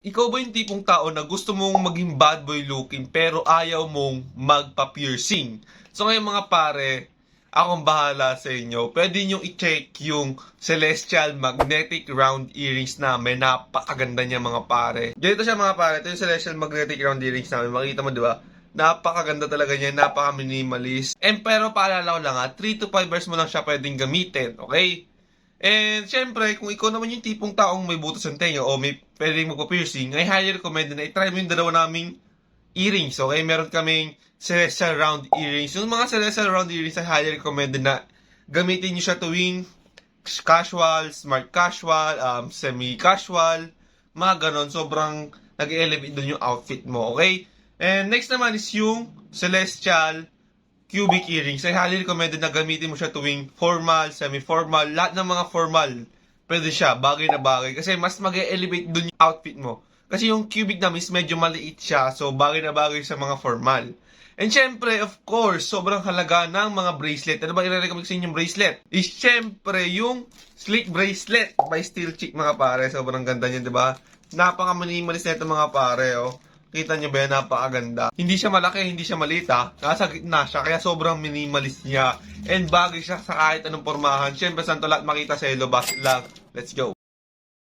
Ikaw ba yung tipong tao na gusto mong maging bad boy looking pero ayaw mong magpa-piercing? So ngayon mga pare, akong bahala sa inyo. Pwede nyo i-check yung Celestial Magnetic Round Earrings namin. Napakaganda niya mga pare. Ganito siya mga pare. Ito yung Celestial Magnetic Round Earrings namin. Makita mo diba? Napakaganda talaga niya. Napaka-minimalist. And pero paalala ko lang 3 to 5 hours mo lang siya pwedeng gamitin. Okay? And syempre, kung ikaw naman yung tipong taong may butas ng tenga o may pwedeng magpa-piercing, ay highly recommended na i-try mo yung dalawa naming earrings. Okay? Meron kaming Celestial Round Earrings. Yung mga Celestial Round Earrings ay highly recommended na gamitin nyo siya tuwing casual, smart casual, semi-casual, mga ganon. Sobrang nag-elevate dun yung outfit mo. Okay? And next naman is yung Celestial cubic earrings ay highly recommended na gamitin mo siya tuwing formal, semi-formal, lahat ng mga formal. Pwede siya, bagay na bagay. Kasi mas mag-elevate dun yung outfit mo. Kasi yung cubic namin is medyo maliit siya, so bagay na bagay sa mga formal. And syempre, of course, sobrang halaga ng mga bracelet. Ano ba i-recommend sa inyong bracelet? Is syempre yung sleek bracelet by Steel Chick mga pare. Sobrang ganda niya, di ba? Napaka-minimalist na ito mga pare, oh. Kita nyo ba yan? Napakaganda. Hindi siya malaki, hindi siya maliit ha. Nasa gitna siya, kaya sobrang minimalist niya. And bagay siya sa kahit anong pormahan. Siyempre, saan to lahat makita sa yellow basket lang. Let's go.